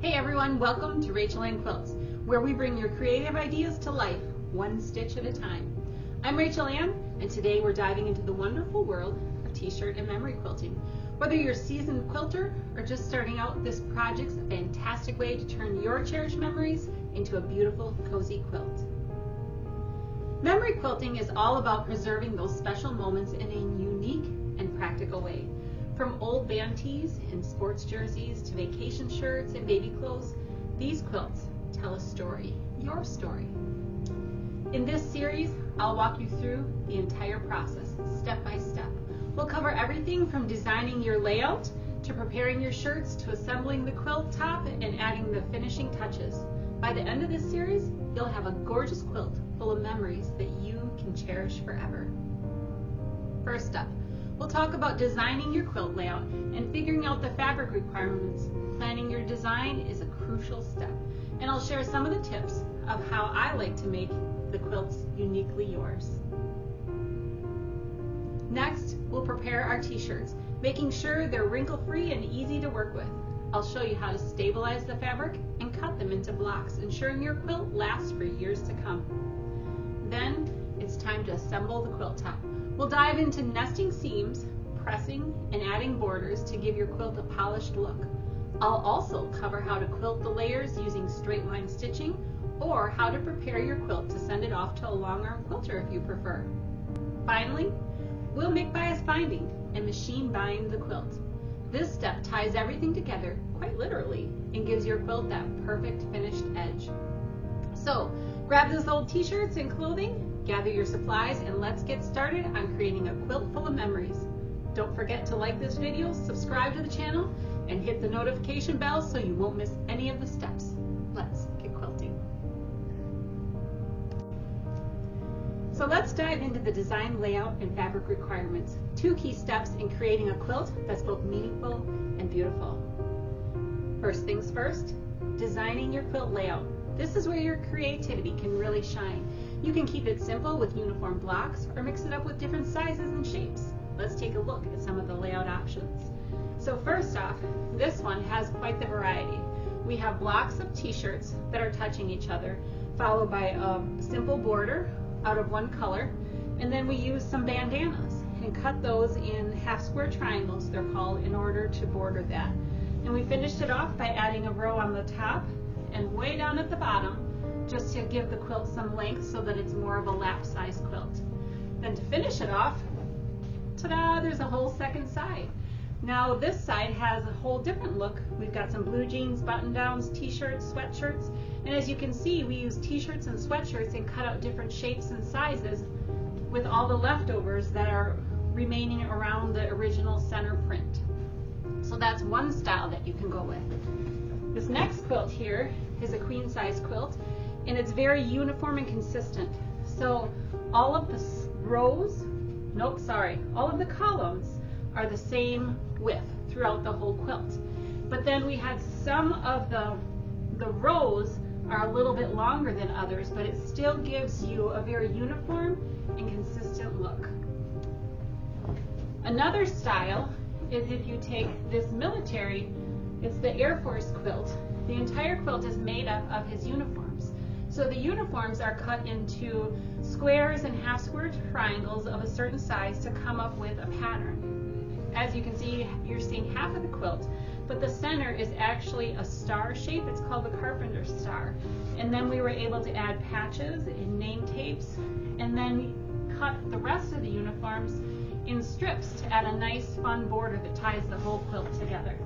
Hey everyone, welcome to Rachel Ann Quilts, where we bring your creative ideas to life, one stitch at a time. I'm Rachel Ann, and today we're diving into the wonderful world of T-shirt and memory quilting. Whether you're a seasoned quilter or just starting out, this project's a fantastic way to turn your cherished memories into a beautiful, cozy quilt. Memory quilting is all about preserving those special moments in a unique and practical way. From old band tees and sports jerseys to vacation shirts and baby clothes, these quilts tell a story, your story. In this series, I'll walk you through the entire process, step by step. We'll cover everything from designing your layout, to preparing your shirts, to assembling the quilt top and adding the finishing touches. By the end of this series, you'll have a gorgeous quilt full of memories that you can cherish forever. First up, we'll talk about designing your quilt layout and figuring out the fabric requirements. Planning your design is a crucial step, and I'll share some of the tips of how I like to make the quilts uniquely yours. Next, we'll prepare our t-shirts, making sure they're wrinkle-free and easy to work with. I'll show you how to stabilize the fabric and cut them into blocks, ensuring your quilt lasts for years to come. Then, it's time to assemble the quilt top. We'll dive into nesting seams, pressing, and adding borders to give your quilt a polished look. I'll also cover how to quilt the layers using straight line stitching, or how to prepare your quilt to send it off to a long arm quilter if you prefer. Finally, we'll make bias binding and machine bind the quilt. This step ties everything together, quite literally, and gives your quilt that perfect finished edge. So, grab those old t-shirts and clothing, gather your supplies, and let's get started on creating a quilt full of memories. Don't forget to like this video, subscribe to the channel, and hit the notification bell so you won't miss any of the steps. Let's get quilting. So let's dive into the design, layout, and fabric requirements. Two key steps in creating a quilt that's both meaningful and beautiful. First things first, designing your quilt layout. This is where your creativity can really shine. You can keep it simple with uniform blocks or mix it up with different sizes and shapes. Let's take a look at some of the layout options. So first off, this one has quite the variety. We have blocks of t-shirts that are touching each other, followed by a simple border out of one color, and then we use some bandanas and cut those in half square triangles, they're called, in order to border that. And we finished it off by adding a row on the top and way down at the bottom, just to give the quilt some length so that it's more of a lap size quilt. Then to finish it off, ta-da, there's a whole second side. Now this side has a whole different look. We've got some blue jeans, button downs, t-shirts, sweatshirts, and as you can see, we use t-shirts and sweatshirts and cut out different shapes and sizes with all the leftovers that are remaining around the original center print. So that's one style that you can go with. This next quilt here is a queen size quilt, and it's very uniform and consistent. So all of the rows, all of the columns are the same width throughout the whole quilt. But then we had some of the rows are a little bit longer than others, but it still gives you a very uniform and consistent look. Another style is if you take this military, it's the Air Force quilt. The entire quilt is made up of his uniforms. So the uniforms are cut into squares and half square triangles of a certain size to come up with a pattern. As you can see, you're seeing half of the quilt, but the center is actually a star shape. It's called the Carpenter star. And then we were able to add patches and name tapes, and then cut the rest of the uniforms in strips to add a nice fun border that ties the whole quilt together.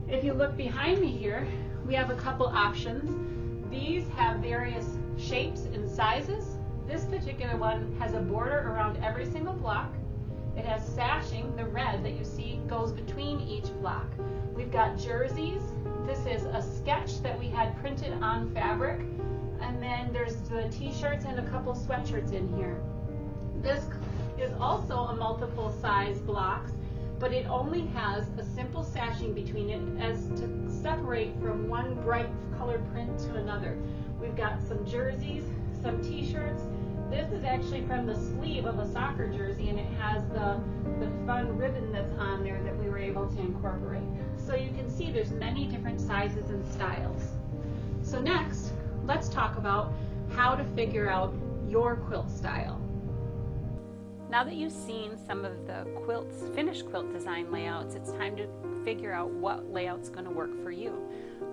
If you look behind me here, we have a couple options. These have various shapes and sizes. This particular one has a border around every single block. It has sashing, the red that you see goes between each block. We've got jerseys. This is a sketch that we had printed on fabric. And then there's the t-shirts and a couple sweatshirts in here. This is also a multiple size blocks, but it only has a simple sashing between it as to separate from one bright colored print to another. We've got some jerseys, some t-shirts. This is actually from the sleeve of a soccer jersey, and it has the fun ribbon that's on there that we were able to incorporate. So you can see there's many different sizes and styles. So next, let's talk about how to figure out your quilt style. Now that you've seen some of the finished quilt design layouts, it's time to figure out what layout's going to work for you.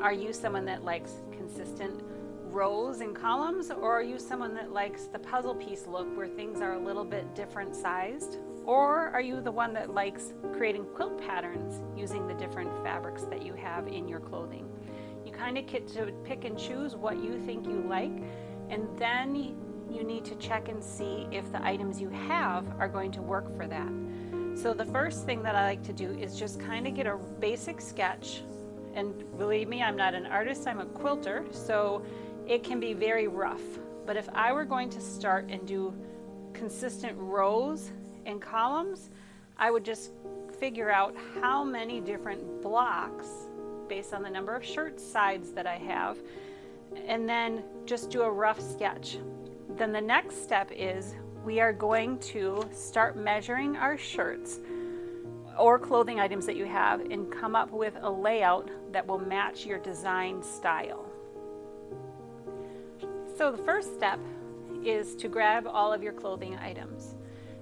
Are you someone that likes consistent rows and columns, or are you someone that likes the puzzle piece look where things are a little bit different sized? Or are you the one that likes creating quilt patterns using the different fabrics that you have in your clothing? You kind of get to pick and choose what you think you like, and then you need to check and see if the items you have are going to work for that. So the first thing that I like to do is just kind of get a basic sketch. And believe me, I'm not an artist, I'm a quilter, so it can be very rough. But if I were going to start and do consistent rows and columns, I would just figure out how many different blocks based on the number of shirt sides that I have, and then just do a rough sketch. Then the next step is we are going to start measuring our shirts or clothing items that you have and come up with a layout that will match your design style. So the first step is to grab all of your clothing items.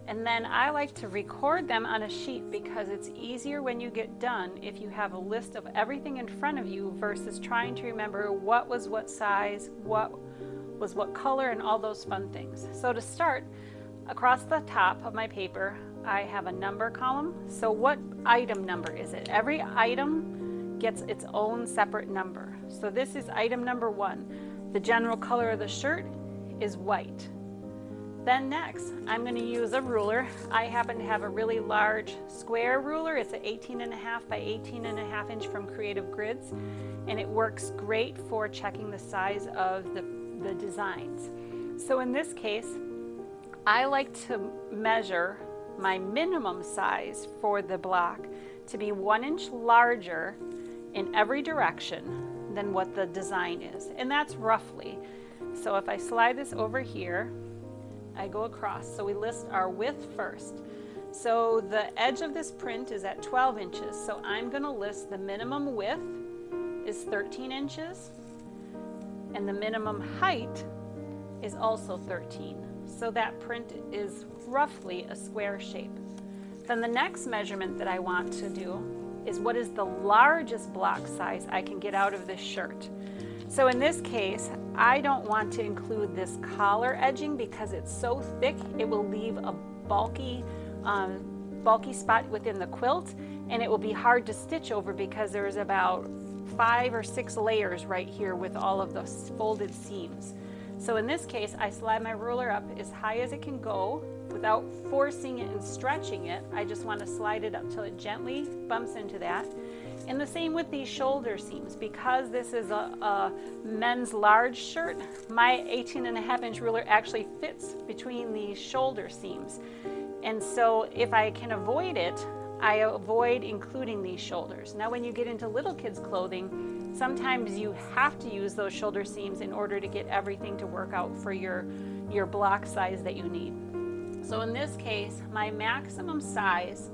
And then I like to record them on a sheet because it's easier when you get done if you have a list of everything in front of you versus trying to remember what was what size, what was what color, and all those fun things. So to start, across the top of my paper, I have a number column. So what item number is it? Every item gets its own separate number. So this is item number 1. The general color of the shirt is white. Then next, I'm going to use a ruler. I happen to have a really large square ruler. It's an 18.5 by 18.5 inch from Creative Grids, and it works great for checking the size of the designs. So in this case, I like to measure my minimum size for the block to be 1 inch larger in every direction than what the design is, and that's roughly. So if I slide this over here, I go across. So we list our width first. So the edge of this print is at 12 inches. So I'm going to list the minimum width is 13 inches and the minimum height is also 13. So that print is roughly a square shape. Then the next measurement that I want to do is what is the largest block size I can get out of this shirt. So in this case, I don't want to include this collar edging because it's so thick, it will leave a bulky spot within the quilt, and it will be hard to stitch over because there's about 5 or 6 layers right here with all of those folded seams. So in this case, I slide my ruler up as high as it can go without forcing it and stretching it. I just want to slide it up till it gently bumps into that. And the same with these shoulder seams. Because this is a men's large shirt, my 18.5 inch ruler actually fits between these shoulder seams. And so if I can avoid it, I avoid including these shoulders. Now when you get into little kids clothing, sometimes you have to use those shoulder seams in order to get everything to work out for your block size that you need. So in this case, my maximum size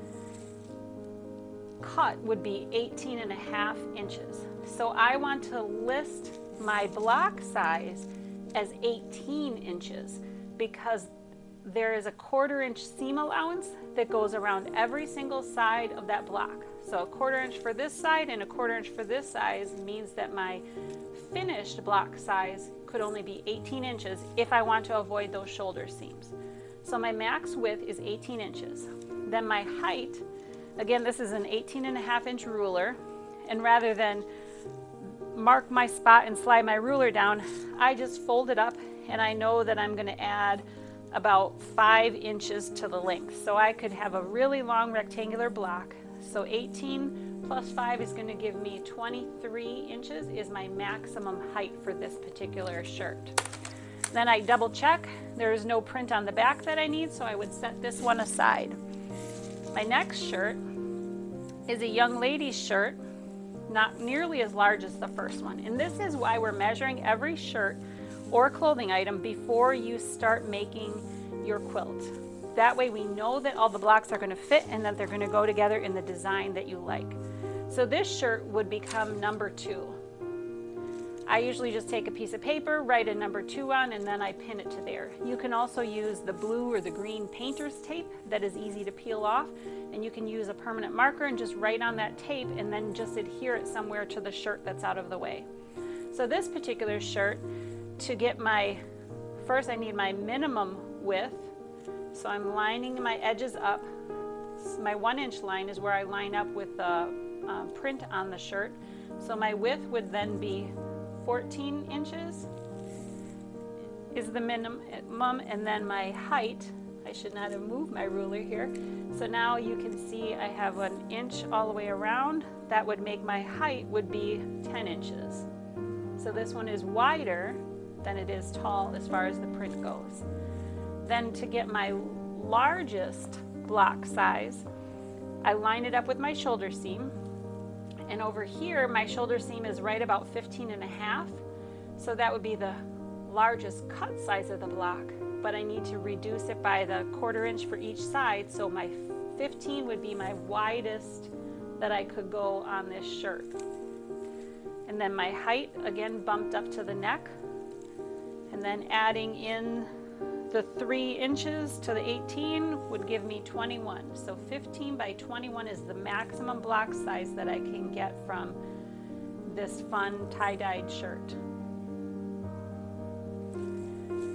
cut would be 18.5 inches. So I want to list my block size as 18 inches because there is a 1/4 inch seam allowance that goes around every single side of that block. So a 1/4 inch for this side and a 1/4 inch for this size means that my finished block size could only be 18 inches if I want to avoid those shoulder seams. So my max width is 18 inches. Then my height, again, this is an 18.5 inch ruler, and rather than mark my spot and slide my ruler down, I just fold it up, and I know that I'm going to add about 5 inches to the length. So I could have a really long rectangular block. So 18 plus 5 is going to give me 23 inches is my maximum height for this particular shirt. Then I double check. There is no print on the back that I need, so I would set this one aside. My next shirt is a young lady's shirt, not nearly as large as the first one. And this is why we're measuring every shirt or clothing item before you start making your quilt. That way we know that all the blocks are going to fit and that they're going to go together in the design that you like. So this shirt would become number 2. I usually just take a piece of paper, write a number 2 on, and then I pin it to there. You can also use the blue or the green painter's tape that is easy to peel off, and you can use a permanent marker and just write on that tape and then just adhere it somewhere to the shirt that's out of the way. So this particular shirt, to get first I need my minimum width, so I'm lining my edges up. My 1-inch line is where I line up with the print on the shirt. So my width would then be 14 inches is the minimum, and then my height, I should not have moved my ruler here. So now you can see I have 1 inch all the way around. That would make my height would be 10 inches. So this one is wider than it is tall as far as the print goes. Then to get my largest block size, I line it up with my shoulder seam. And over here, my shoulder seam is right about 15.5. So that would be the largest cut size of the block, but I need to reduce it by the 1/4 inch for each side. So my 15 would be my widest that I could go on this shirt. And then my height, again, bumped up to the neck. And then adding in the 3 inches to the 18 would give me 21. So 15 by 21 is the maximum block size that I can get from this fun tie-dyed shirt.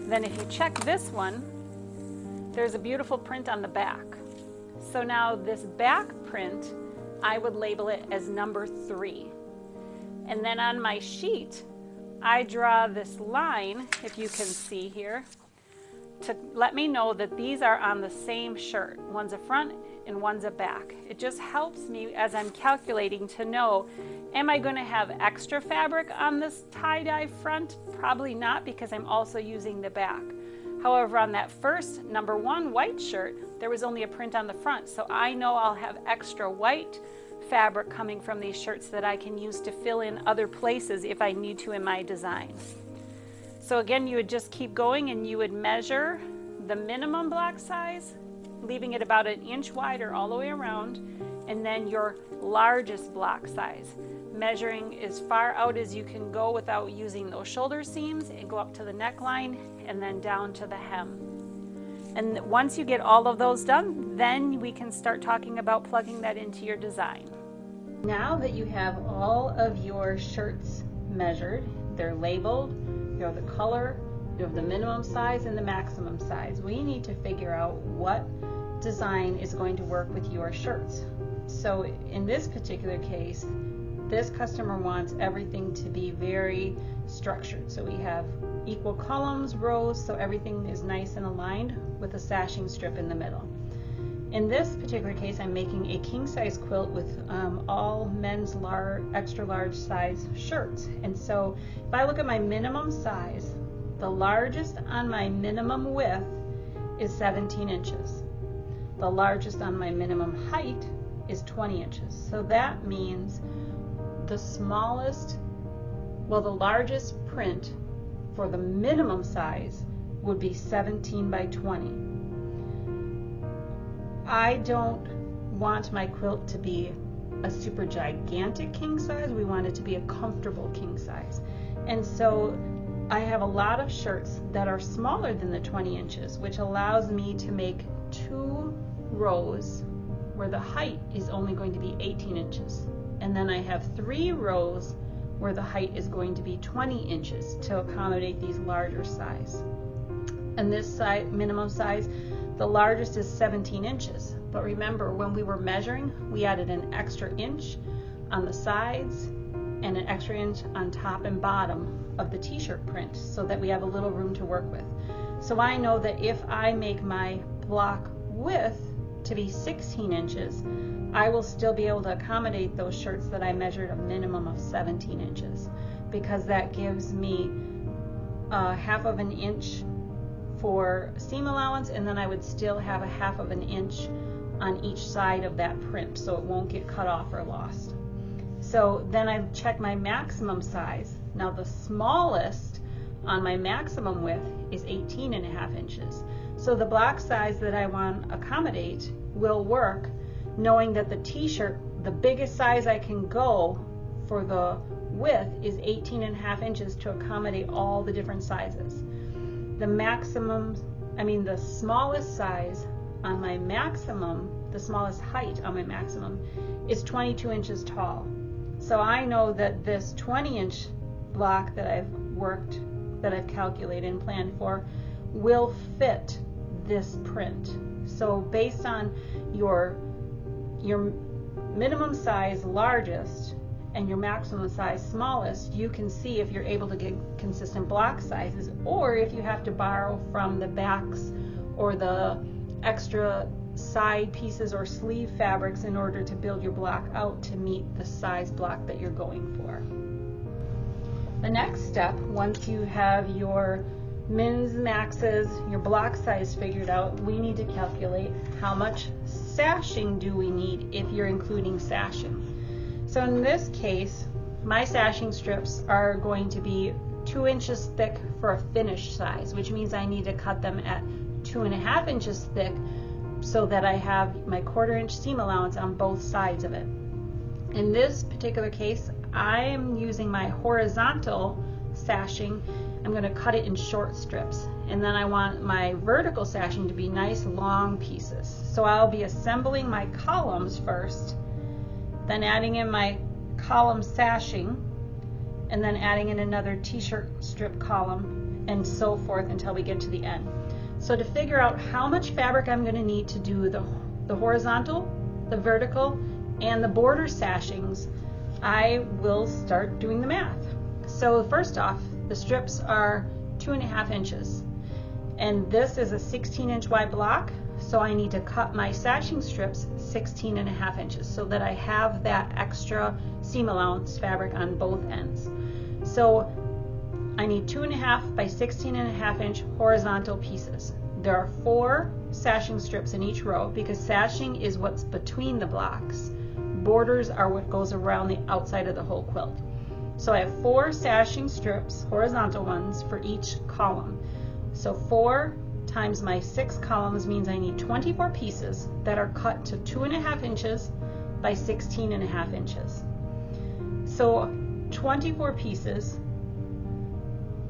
Then if you check this one, there's a beautiful print on the back. So now this back print, I would label it as number 3. And then on my sheet, I draw this line, if you can see here, to let me know that these are on the same shirt. One's a front and one's a back. It just helps me as I'm calculating to know, am I going to have extra fabric on this tie-dye front? Probably not, because I'm also using the back. However, on that first number 1 white shirt, there was only a print on the front, so I know I'll have extra white fabric coming from these shirts that I can use to fill in other places if I need to in my design. So again, you would just keep going and you would measure the minimum block size, leaving it about 1 inch wider all the way around, and then your largest block size, measuring as far out as you can go without using those shoulder seams, and go up to the neckline and then down to the hem. And once you get all of those done, then we can start talking about plugging that into your design. Now that you have all of your shirts measured, they're labeled, you have the color, you have the minimum size and the maximum size, we need to figure out what design is going to work with your shirts. So in this particular case, this customer wants everything to be very structured. So we have equal columns, rows, so everything is nice and aligned with a sashing strip in the middle. In this particular case, I'm making a king size quilt with all men's extra large size shirts. And so if I look at my minimum size, the largest on my minimum width is 17 inches. The largest on my minimum height is 20 inches. So that means the largest print for the minimum size would be 17 by 20. I don't want my quilt to be a super gigantic king size. We want it to be a comfortable king size. And so I have a lot of shirts that are smaller than the 20 inches, which allows me to make 2 rows where the height is only going to be 18 inches. And then I have 3 rows where the height is going to be 20 inches to accommodate these larger size. And this minimum size, the largest is 17 inches. But remember, when we were measuring, we added an extra inch on the sides and an extra inch on top and bottom of the t-shirt print so that we have a little room to work with. So I know that if I make my block width to be 16 inches, I will still be able to accommodate those shirts that I measured a minimum of 17 inches, because that gives me 1/2 an inch for seam allowance, and then I would still have 1/2 an inch on each side of that print, so it won't get cut off or lost. So then I check my maximum size. Now the smallest on my maximum width is 18.5 inches. So the block size that I want to accommodate will work, knowing that the t-shirt the biggest size I can go for the width is 18.5 inches to accommodate all the different sizes. The smallest size on my maximum, the smallest height on my maximum is 22 inches tall. So I know that this 20-inch block that I've calculated and planned for will fit this print. So based on your minimum size largest and your maximum size smallest, you can see if you're able to get consistent block sizes, or if you have to borrow from the backs or the extra side pieces or sleeve fabrics in order to build your block out to meet the size block that you're going for. The next step, once you have your mins, maxes, your block size figured out, we need to calculate how much sashing do we need if you're including sashing. So in this case, my sashing strips are going to be 2 inches thick for a finished size, which means I need to cut them at 2.5 inches thick so that I have my 1/4 inch seam allowance on both sides of it. In this particular case, I'm using my horizontal sashing. I'm going to cut it in short strips, and then I want my vertical sashing to be nice long pieces. So I'll be assembling my columns first, then adding in my column sashing, and then adding in another t-shirt strip column, and so forth until we get to the end. So to figure out how much fabric I'm going to need to do the horizontal, the vertical, and the border sashings, I will start doing the math. So first off, the strips are 2.5 inches, and this is a 16-inch wide block, so I need to cut my sashing strips 16.5 inches so that I have that extra seam allowance fabric on both ends. So I need 2.5 by 16.5 inch horizontal pieces. There are 4 sashing strips in each row because sashing is what's between the blocks. Borders are what goes around the outside of the whole quilt. So I have 4 sashing strips, horizontal ones, for each column. So 4 times my 6 columns means I need 24 pieces that are cut to 2.5 inches by 16.5 inches. So 24 pieces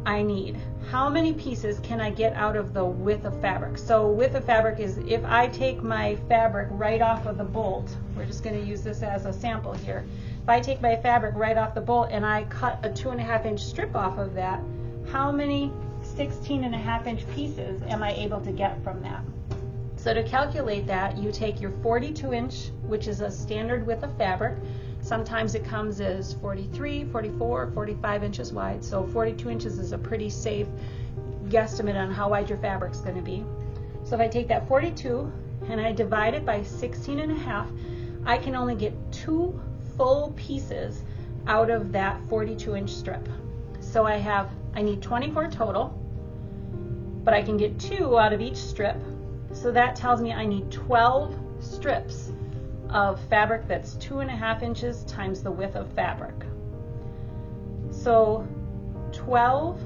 I need. How many pieces can I get out of the width of fabric? So width of fabric is if I take my fabric right off of the bolt, we're just going to use this as a sample here. If I take my fabric right off the bolt and I cut a 2.5 inch strip off of that, how many 16.5 inch pieces am I able to get from that? So to calculate that, you take your 42 inch, which is a standard width of fabric. Sometimes it comes as 43, 44, 45 inches wide. So 42 inches is a pretty safe guesstimate on how wide your fabric's going to be. So if I take that 42 and I divide it by 16.5, I can only get 2 full pieces out of that 42 inch strip. So I need 24 total, but I can get 2 out of each strip. So that tells me I need 12 strips of fabric that's 2.5 inches times the width of fabric. So 12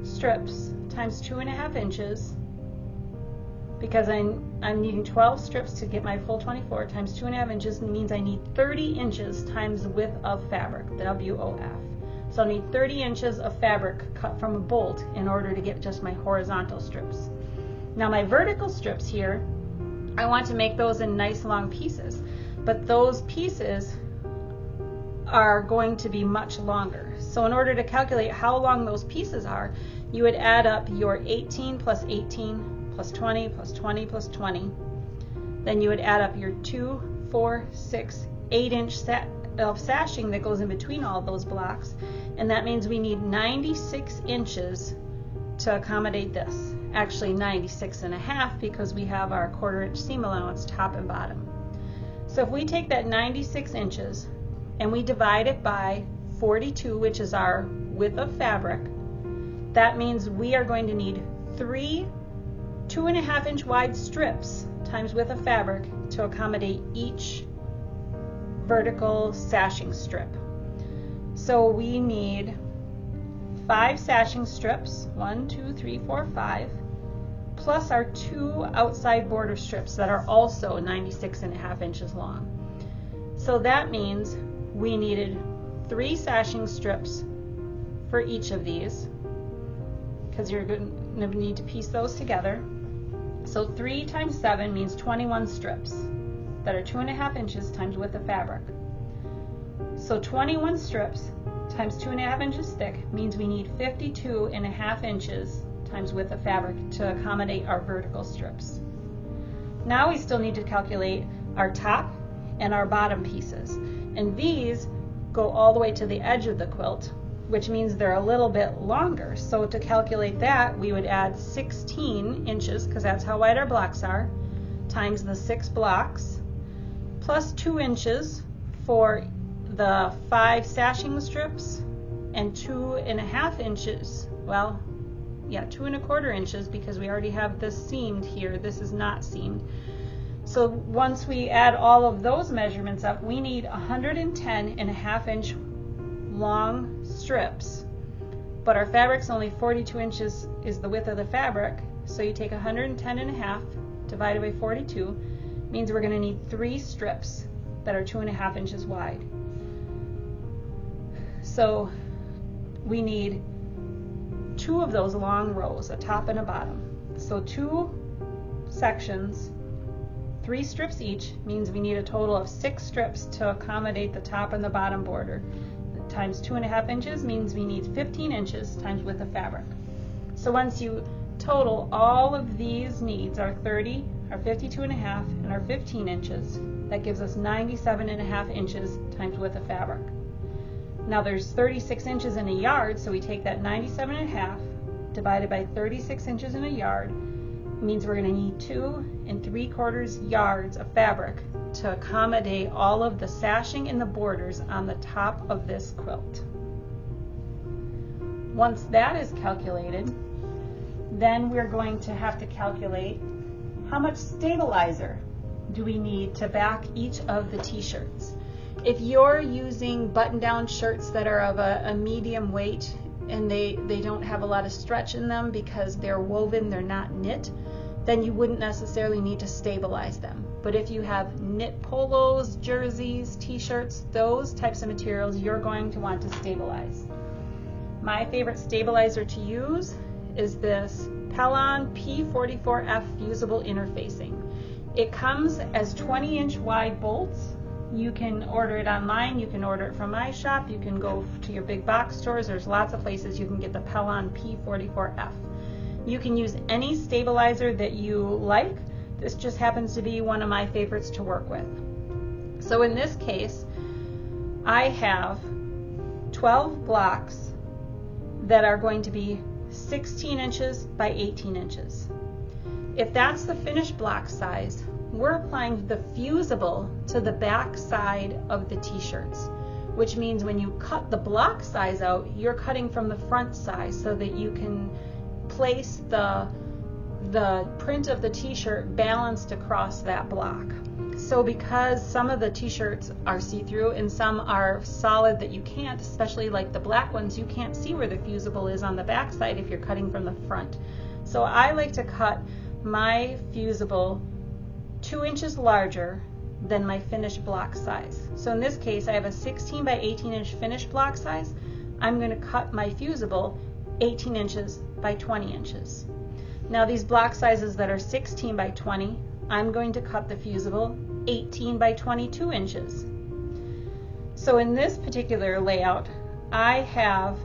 strips times 2.5 inches, because I'm needing 12 strips to get my full 24 times 2.5 inches means I need 30 inches times the width of fabric, WOF. So I need 30 inches of fabric cut from a bolt in order to get just my horizontal strips. Now my vertical strips here, I want to make those in nice long pieces, but those pieces are going to be much longer. So in order to calculate how long those pieces are, you would add up your 18 plus 18 plus 20 plus 20 plus 20. Then you would add up your 2, 4, 6, 8 inch set of sashing that goes in between all of those blocks, and that means we need 96 inches to accommodate this. Actually 96.5 because we have our 1/4 inch seam allowance top and bottom. So if we take that 96 inches and we divide it by 42, which is our width of fabric, that means we are going to need 3 2.5 inch wide strips times width of fabric to accommodate each vertical sashing strip. So we need 5 sashing strips, 1, 2, 3, 4, 5, plus our 2 outside border strips that are also 96.5 inches long. So that means we needed 3 sashing strips for each of these, because you're going to need to piece those together. So 3 times 7 means 21 strips that are 2.5 inches times width of fabric. So 21 strips times 2.5 inches thick means we need 52.5 inches times width of fabric to accommodate our vertical strips. Now we still need to calculate our top and our bottom pieces, and these go all the way to the edge of the quilt, which means they're a little bit longer. So to calculate that, we would add 16 inches, because that's how wide our blocks are, times the 6 blocks, plus 2 inches for the 5 sashing strips, and 2.5 inches, well, yeah, 2.25 inches, because we already have this seamed here. This is not seamed. So once we add all of those measurements up, we need 110.5 inch long strips, but our fabric's only 42 inches is the width of the fabric. So you take 110.5 divided by 42, means we're going to need 3 strips that are 2.5 inches wide. So we need 2 of those long rows, a top and a bottom. So 2 sections, 3 strips each, means we need a total of 6 strips to accommodate the top and the bottom border. Times 2.5 inches means we need 15 inches times width of fabric. So once you total all of these needs, our 30, our 52.5, and our 15 inches, that gives us 97.5 inches times width of fabric. Now there's 36 inches in a yard, so we take that 97.5 divided by 36 inches in a yard, means we're going to need 2 3/4 yards of fabric to accommodate all of the sashing and the borders on the top of this quilt. Once that is calculated, then we're going to have to calculate how much stabilizer do we need to back each of the t-shirts. If you're using button-down shirts that are of a medium weight and they don't have a lot of stretch in them because they're woven, they're not knit, then you wouldn't necessarily need to stabilize them. But if you have knit polos, jerseys, t-shirts, those types of materials, you're going to want to stabilize. My favorite stabilizer to use is this Pellon P44F fusible interfacing. It comes as 20-inch wide bolts. You can order it online, you can order it from my shop, you can go to your big box stores. There's lots of places you can get the Pellon P44F. You can use any stabilizer that you like. This just happens to be one of my favorites to work with. So in this case, I have 12 blocks that are going to be 16 inches by 18 inches. If that's the finished block size, we're applying the fusible to the back side of the t-shirts, which means when you cut the block size out, you're cutting from the front size so that you can place the print of the t-shirt balanced across that block. So because some of the t-shirts are see-through and some are solid that you can't, especially like the black ones, you can't see where the fusible is on the back side if you're cutting from the front. So I like to cut my fusible 2 inches larger than my finished block size. So in this case, I have a 16 by 18 inch finished block size. I'm going to cut my fusible 18 inches by 20 inches. Now these block sizes that are 16 by 20, I'm going to cut the fusible 18 by 22 inches. So in this particular layout, I have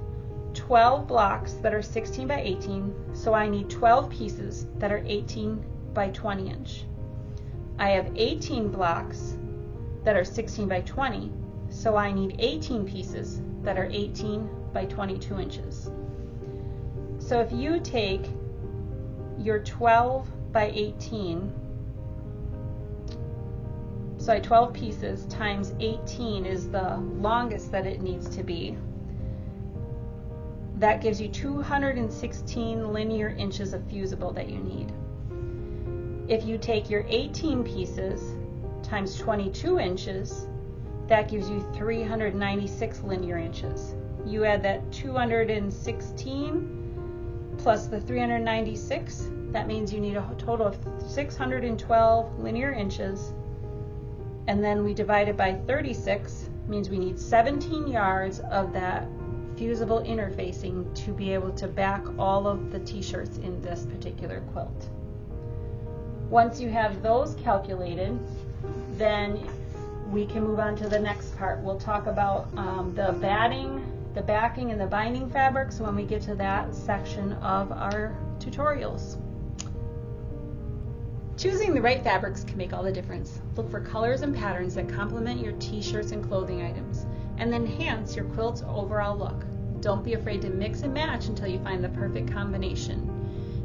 12 blocks that are 16 by 18, so I need 12 pieces that are 18 by 20 inch. I have 18 blocks that are 16 by 20, so I need 18 pieces that are 18 by 22 inches. So if you take your 12 by 18, so 12 pieces times 18 is the longest that it needs to be. That gives you 216 linear inches of fusible that you need. If you take your 18 pieces times 22 inches, that gives you 396 linear inches. You add that 216 plus the 396, that means you need a total of 612 linear inches and then we divide it by 36, means we need 17 yards of that fusible interfacing to be able to back all of the t-shirts in this particular quilt. Once you have those calculated, then we can move on to the next part. We'll talk about the batting, the backing, and the binding fabrics when we get to that section of our tutorials. Choosing the right fabrics can make all the difference. Look for colors and patterns that complement your t-shirts and clothing items and enhance your quilt's overall look. Don't be afraid to mix and match until you find the perfect combination.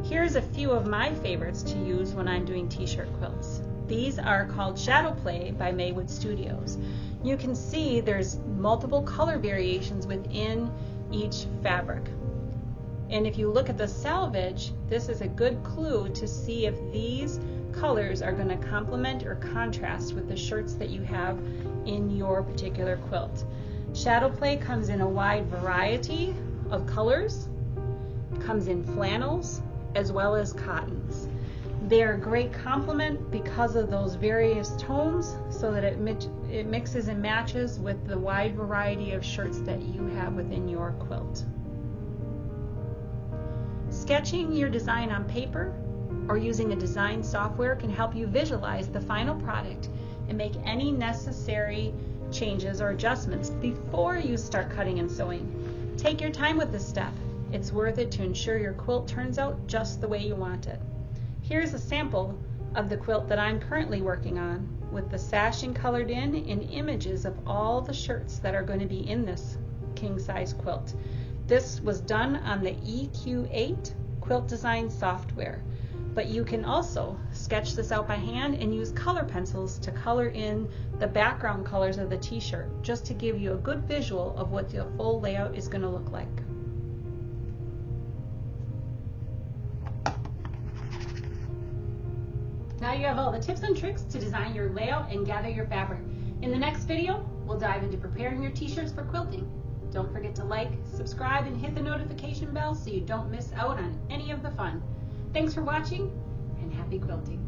Here's a few of my favorites to use when I'm doing t-shirt quilts. These are called Shadow Play by Maywood Studios. You can see there's multiple color variations within each fabric. And if you look at the selvage, this is a good clue to see if these colors are going to complement or contrast with the shirts that you have in your particular quilt. Shadow Play comes in a wide variety of colors, comes in flannels as well as cottons. They're a great complement because of those various tones, so that it mixes and matches with the wide variety of shirts that you have within your quilt. Sketching your design on paper or using a design software can help you visualize the final product and make any necessary changes or adjustments before you start cutting and sewing. Take your time with this step. It's worth it to ensure your quilt turns out just the way you want it. Here's a sample of the quilt that I'm currently working on, with the sashing colored in and images of all the shirts that are going to be in this king size quilt. This was done on the EQ8 quilt design software, but you can also sketch this out by hand and use color pencils to color in the background colors of the t-shirt, just to give you a good visual of what the full layout is going to look like. Now you have all the tips and tricks to design your layout and gather your fabric. In the next video, we'll dive into preparing your t-shirts for quilting. Don't forget to like, subscribe, and hit the notification bell so you don't miss out on any of the fun. Thanks for watching, and happy quilting.